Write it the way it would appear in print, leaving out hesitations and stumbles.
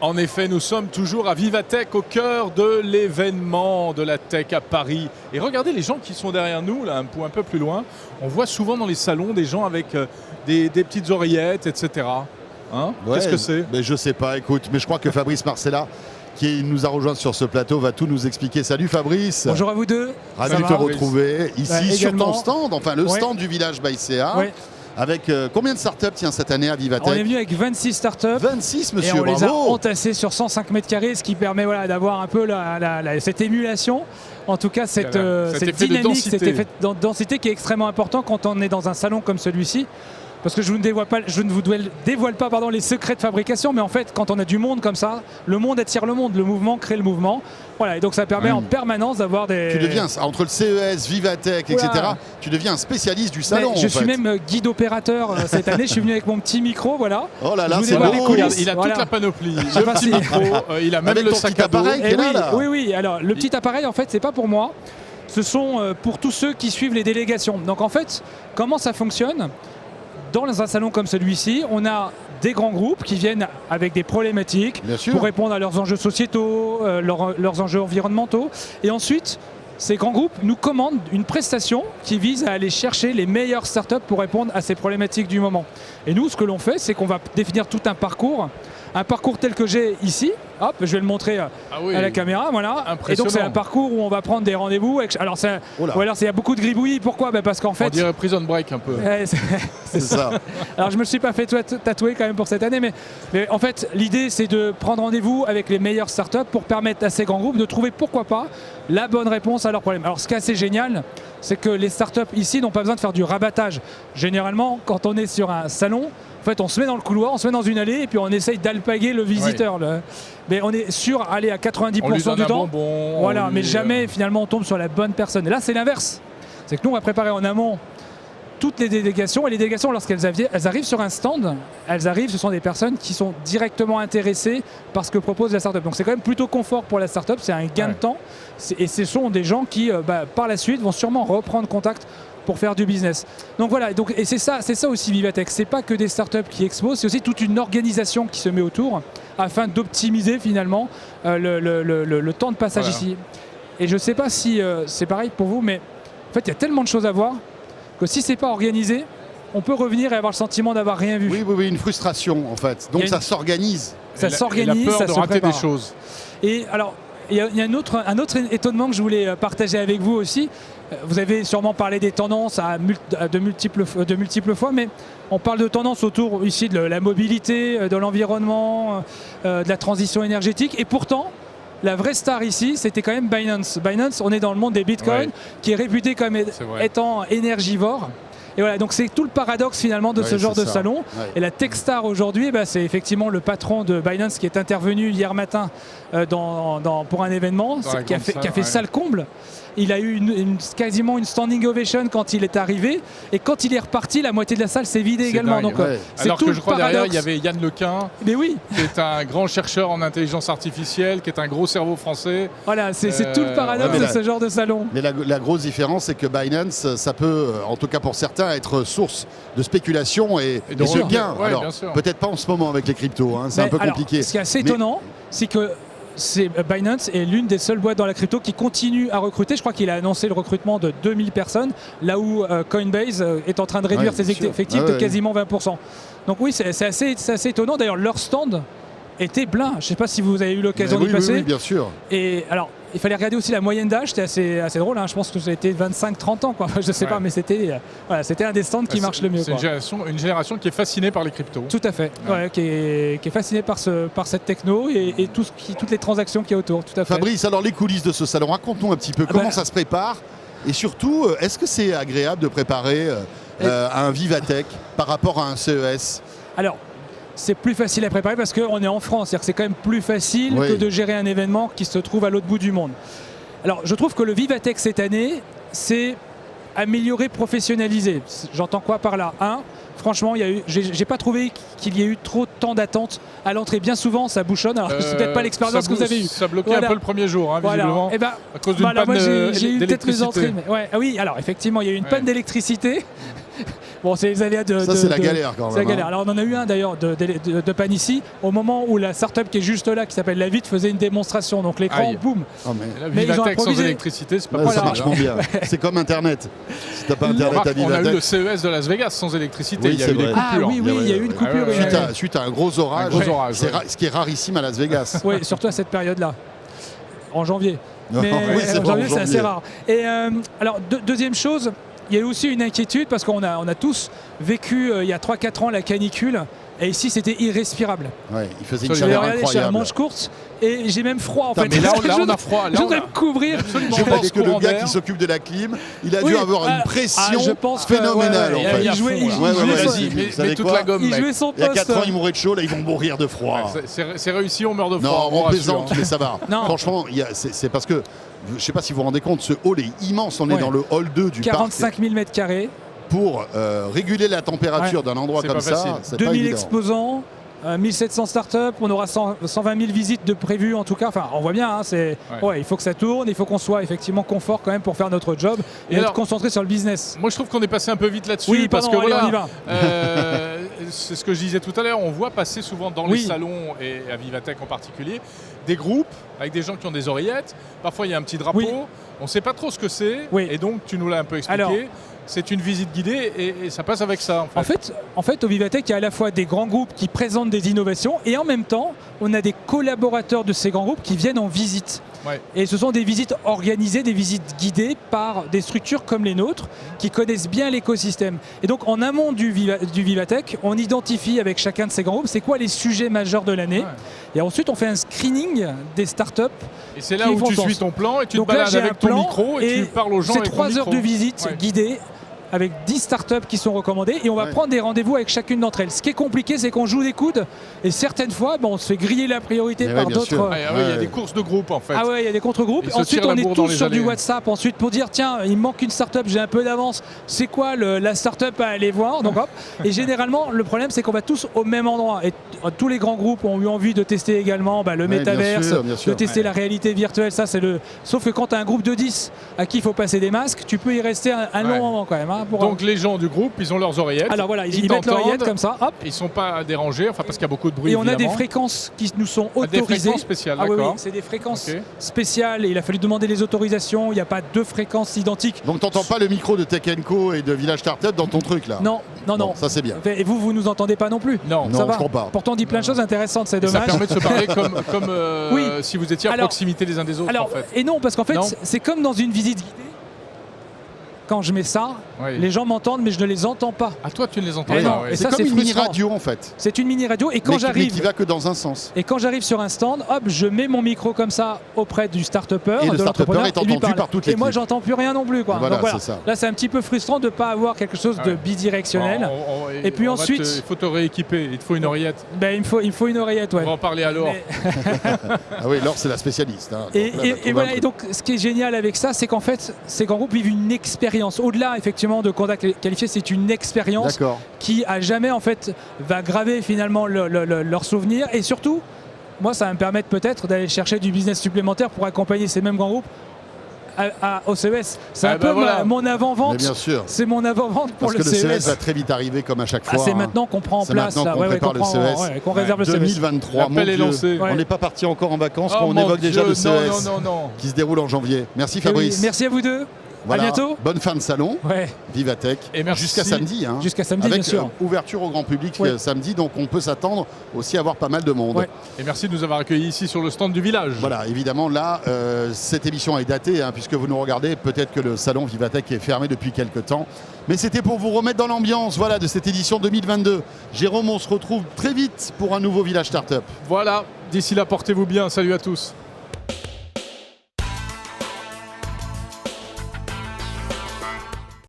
En effet, nous sommes toujours à Vivatech, au cœur de l'événement de la tech à Paris. Et regardez les gens qui sont derrière nous, là, un peu plus loin. On voit souvent dans les salons des gens avec des petites oreillettes, etc. Hein, ouais, qu'est-ce que c'est? Mais je sais pas, écoute, mais je crois que Fabrice Marcella, qui nous a rejoint sur ce plateau, va tout nous expliquer. Salut Fabrice. Bonjour à vous deux. Ravi de te retrouver ici sur ton stand, enfin le stand du village by CA. Ouais. Avec combien de startups cette année à Vivatech? On est venu avec 26 startups. 26, monsieur, et on bravo. les a entassés sur 105 mètres carrés, ce qui permet d'avoir un peu cette émulation. En tout cas, cette dynamique, cet effet de densité qui est extrêmement important quand on est dans un salon comme celui-ci. Parce que je ne vous dévoile pas les secrets de fabrication, mais en fait, quand on a du monde comme ça, le monde attire le monde, le mouvement crée le mouvement. Voilà, et donc ça permet en permanence d'avoir des... Tu deviens, entre le CES, Vivatech, etc., tu deviens un spécialiste du salon. Je suis même guide opérateur cette année, je suis venu avec mon petit micro, voilà. Oh là là, c'est beau. Il a toute la panoplie, le petit micro, il a même avec le ton sac petit à dos. appareil qui est là. Oui, alors le petit appareil, en fait, c'est pas pour moi. Ce sont pour tous ceux qui suivent les délégations. Donc en fait, comment ça fonctionne ? Dans un salon comme celui-ci, on a des grands groupes qui viennent avec des problématiques pour répondre à leurs enjeux sociétaux, leurs enjeux environnementaux. Et ensuite, ces grands groupes nous commandent une prestation qui vise à aller chercher les meilleures startups pour répondre à ces problématiques du moment. Et nous, ce que l'on fait, c'est qu'on va définir tout un parcour tel que j'ai ici. Hop, je vais le montrer à la caméra, voilà. Et donc c'est un parcours où on va prendre des rendez-vous. Alors il y a beaucoup de gribouillis. Pourquoi ? Parce qu'en fait, on dirait Prison Break un peu. C'est ça. Alors je me suis pas fait tatouer quand même pour cette année, mais en fait l'idée c'est de prendre rendez-vous avec les meilleures startups pour permettre à ces grands groupes de trouver pourquoi pas la bonne réponse à leurs problèmes. Alors ce qui est assez génial, c'est que les startups ici n'ont pas besoin de faire du rabattage. Généralement, quand on est sur un salon, en fait, on se met dans le couloir, on se met dans une allée et puis on essaye d'alpaguer le visiteur. Ouais. Mais on est sûr aller à 90% du temps. Voilà, mais jamais finalement on tombe sur la bonne personne. Et là, c'est l'inverse. C'est que nous, on va préparer en amont toutes les délégations. Et les délégations, lorsqu'elles arrivent sur un stand, ce sont des personnes qui sont directement intéressées par ce que propose la startup. Donc c'est quand même plutôt confort pour la startup, c'est un gain de temps. Et ce sont des gens qui, par la suite, vont sûrement reprendre contact pour faire du business. Donc voilà, et c'est ça aussi Vivatech. C'est pas que des startups qui exposent, c'est aussi toute une organisation qui se met autour afin d'optimiser finalement le temps de passage ici. Et je sais pas si c'est pareil pour vous, mais en fait il y a tellement de choses à voir que si c'est pas organisé, on peut revenir et avoir le sentiment d'avoir rien vu. Oui, une frustration en fait. Donc ça s'organise. Ça s'organise, ça se prépare. des choses. Et alors, il y a un autre étonnement que je voulais partager avec vous aussi. Vous avez sûrement parlé des tendances de multiples fois, mais on parle de tendances autour ici de la mobilité, de l'environnement, de la transition énergétique. Et pourtant, la vraie star ici, c'était quand même Binance. Binance, on est dans le monde des bitcoins, qui est réputé comme étant énergivore. Et voilà, donc c'est tout le paradoxe finalement de ce genre de salon. Ouais. Et la Techstar aujourd'hui, c'est effectivement le patron de Binance qui est intervenu hier matin pour un événement qui a fait salle comble. Il a eu quasiment une standing ovation quand il est arrivé. Et quand il est reparti, la moitié de la salle s'est vidée également. Dingue, donc, alors que je crois derrière, il y avait Yann Lequin, qui est un grand chercheur en intelligence artificielle, qui est un gros cerveau français. Voilà, c'est tout le paradoxe de ce genre de salon. Mais la grosse différence, c'est que Binance, ça peut, en tout cas pour certains, être source de spéculation et de gain. Ouais, alors, peut-être pas en ce moment avec les cryptos, c'est un peu compliqué. Ce qui est assez étonnant, c'est que Binance est l'une des seules boîtes dans la crypto qui continue à recruter. Je crois qu'il a annoncé le recrutement de 2000 personnes, là où Coinbase est en train de réduire ses effectifs de quasiment 20%. Donc oui, c'est assez étonnant. D'ailleurs, leur stand était plein. Je ne sais pas si vous avez eu l'occasion d'y passer. Oui, bien sûr. Et alors, il fallait regarder aussi la moyenne d'âge. C'était assez drôle. Je pense que c'était 25-30 ans. Quoi. Je ne sais pas, mais c'était un des stands qui marche le mieux. C'est une génération qui est fascinée par les cryptos. Tout à fait. Qui est fascinée par cette techno et toutes les transactions qu'il y a autour. Tout à fait. Fabrice, alors les coulisses de ce salon, raconte-nous un petit peu comment ça se prépare. Et surtout, est-ce que c'est agréable de préparer un Vivatech par rapport à un CES ? Alors, c'est plus facile à préparer parce qu'on est en France. C'est-à-dire que c'est quand même plus facile que de gérer un événement qui se trouve à l'autre bout du monde. Alors, je trouve que le Vivatech cette année, c'est amélioré, professionnalisé. J'entends quoi par là ? Franchement, j'ai pas trouvé qu'il y ait eu trop de temps d'attente à l'entrée. Bien souvent, ça bouchonne. Alors, c'est peut-être pas l'expérience que vous avez eue. Ça bloquait un peu le premier jour, visiblement, à cause d'une panne d'électricité. Oui, alors effectivement, il y a eu une panne d'électricité. Bon, c'est les aléas de. Ça, c'est la galère quand C'est la même. galère. Alors on en a eu un d'ailleurs de panne ici, au moment où la startup qui est juste là, qui s'appelle Lavit, faisait une démonstration. Donc l'écran, Aïe. boum. Oh, Et là, Mais ils ont Vivatech sans improvisé. électricité, c'est pas là, possible. ça marche moins bien. C'est comme Internet. Si t'as pas Internet Remarque, à on a eu le Vivatech, CES de Las Vegas sans électricité. Oui, Il y a c'est eu des vrai. coupures. Ah oui, oui, il y a eu une ouais. coupure. Ah ouais, oui. suite à un gros orage, Un gros orage, c'est ouais. ce qui est rarissime à Las Vegas. Oui, surtout à cette période-là, en janvier. Oui, Mais c'est en vrai, janvier, en c'est assez janvier. rare. Et alors, deuxième chose, il y a aussi une inquiétude parce qu'on a tous vécu il y a 3-4 ans la canicule. Et ici, c'était irrespirable. Ouais, il faisait une Absolument. J'ai chaleur regardé, je suis à incroyable. manche courte et j'ai même froid en Putain, fait. mais là, on a froid. Là, Je on voudrais a- me couvrir. Absolument. Je On a des pense que le courants gars d'air. qui s'occupe de la clim, il a Oui, dû avoir une pression je pense que, phénoménale ouais, en fait. il jouait- il Ouais, ouais, jouait ouais, son- vas-y, Mets vous savez toute quoi la gomme, Il mec. jouait son Il y a poste. 4 ans, ils mouraient de chaud, là ils vont mourir de froid. C'est réussi, on meurt de froid. Non, on on rassure, plaisante, hein. mais ça va. Non. Franchement, c'est parce que, je ne sais pas si vous vous rendez compte, ce hall est immense. On est Ouais. dans le hall 2 du 45 000 mètres carrés, parc. Pour réguler la température d'un endroit C'est comme pas ça, facile. c'est pas 2000 évident. exposants, 1700 startups, on aura 120 000 visites de prévues en tout cas. Enfin, on voit bien, hein, Ouais. il faut que ça tourne, il faut qu'on soit effectivement confort quand même pour faire notre job et, Et être alors- concentré sur le business. Moi, je trouve qu'on est passé un peu vite là-dessus. Oui, parce pardon, que allez, voilà, on y va. c'est ce que je disais tout à l'heure. On voit passer souvent dans Oui. les salons et à Vivatech en particulier des groupes avec des gens qui ont des oreillettes. Parfois, il y a un petit drapeau. Oui. On ne sait pas trop ce que c'est. Oui. Et donc, tu nous l'as un peu expliqué. Alors- c'est une visite guidée et ça passe avec ça. En fait, au Vivatech, il y a à la fois des grands groupes qui présentent des innovations et en même temps, on a des collaborateurs de ces grands groupes qui viennent en visite. Ouais. Et ce sont des visites organisées, des visites guidées par des structures comme les nôtres qui connaissent bien l'écosystème. Et donc en amont du Vivatech, on identifie avec chacun de ces grands groupes c'est quoi les sujets majeurs de l'année. Ouais. Et ensuite on fait un screening des startups. Et c'est là qui où font tu sens. suis ton plan et tu Donc te là balades j'ai un avec ton plan micro et tu parles aux gens c'est avec ton 3 heures micro. de visite Ouais. guidée avec 10 startups qui sont recommandées et on va Ouais. prendre des rendez-vous avec chacune d'entre elles. Ce qui est compliqué, c'est qu'on joue des coudes et certaines fois, on se fait griller la priorité Mais par ouais, bien d'autres. sûr. Ah oui, il y a Ouais. des courses de groupe en fait. Ah ouais, il y a des contre-groupes. Ils se Ensuite, tirent on la est bourre dans tous les sur du allées. WhatsApp ensuite pour dire tiens, il manque une startup, j'ai un peu d'avance. C'est quoi la startup à aller voir. Donc hop. Et généralement, le problème, c'est qu'on va tous au même endroit. Et tous les grands groupes ont eu envie de tester également le Ouais, bien métaverse, sûr, bien sûr. de tester la réalité virtuelle. Ça, c'est le. Sauf que quand tu as un groupe de 10 à qui il faut passer des masques, tu peux y rester un long Ouais. moment quand même. Hein, pour... Donc les gens du groupe, ils ont leurs oreillettes. Alors voilà, ils mettent l'oreillette comme ça, hop. Ils sont pas dérangés, enfin parce qu'il y a beaucoup de bruit. Et on a des évidemment. fréquences qui nous sont Ah, des autorisées. fréquences spéciales, Ah oui, oui, d'accord. c'est des fréquences Ok. spéciales et il a fallu demander les autorisations. Il n'y a pas deux fréquences identiques. Donc t'entends pas le micro de Tech & Co et de Village Startup dans ton truc là. Non, non, Bon, non. ça c'est bien. Et vous nous entendez pas non plus. Non. Non, Ça va. je crois pas. Pourtant, on dit plein de choses intéressantes, c'est Et ça dommage. permet de se parler comme Oui. si vous étiez à Alors- proximité les uns des autres Alors, en fait. et non, parce qu'en fait, Non. c'est comme dans une visite guidée. Quand je mets ça, Oui. les gens m'entendent, mais je ne les entends pas. Ah toi tu ne les entends Eh pas. non, ouais. et C'est ça, comme c'est une mini frustrant. radio en fait. C'est une mini radio et quand Mais qui j'arrive. va que dans un sens. Et quand j'arrive sur un stand, hop, je mets mon micro comme ça auprès du start-upper, Et le de start-upper l'entrepreneur, est et lui entendu parle. par toute Et moi, l'équipe. j'entends plus rien non plus. Quoi. Voilà, Donc voilà. c'est ça. Là, c'est un petit peu frustrant de ne pas avoir quelque chose de Ouais. bidirectionnel. On- Et puis on va ensuite- il faut te rééquiper, il te faut une oreillette. Ben, il me faut une oreillette, ouais. On va en parler alors. Mais- Ah oui, Laure c'est la spécialiste. hein. Et, Donc là, elle va et trouver voilà, un et truc. donc ce qui est génial avec ça, c'est qu'en fait, ces grands groupes vivent une expérience. Au-delà, effectivement, de contact qualifié, c'est une expérience D'accord. qui, à jamais, en fait, va graver finalement leurs souvenirs. Et surtout, moi, ça va me permettre peut-être d'aller chercher du business supplémentaire pour accompagner ces mêmes grands groupes au CES. C'est Ah un bah peu voilà. mon Mais avant-vente. bien sûr. C'est mon avant-vente pour Parce que le le CES. CES va très vite arriver comme à chaque Ah, fois. c'est hein. maintenant qu'on prend en C'est place, maintenant là. qu'on Ouais, ouais, prépare qu'on le prend- CES. ouais, qu'on réserve le CES. 2023, mon L'appel est Dieu. lancé. Ouais. On n'est pas parti encore en vacances, Oh, qu'on mon évoque déjà Dieu, le CES non, non, non. qui se déroule en janvier. Merci Et oui, Fabrice. merci à vous deux. Voilà. À bientôt. Bonne fin de salon. Ouais. Vivatech. Et merci. Jusqu'à samedi. hein. Jusqu'à samedi, Avec bien sûr. ouverture au grand public Ouais. samedi, donc on peut s'attendre aussi à avoir pas mal de monde. Ouais. Et merci de nous avoir accueillis ici sur le stand du village. Voilà, évidemment, là, cette émission est datée, hein, puisque vous nous regardez. Peut-être que le salon Vivatech est fermé depuis quelques temps. Mais c'était pour vous remettre dans l'ambiance voilà, de cette édition 2022. Jérôme, on se retrouve très vite pour un nouveau Village Startup. Voilà, d'ici là, portez-vous bien. Salut à tous.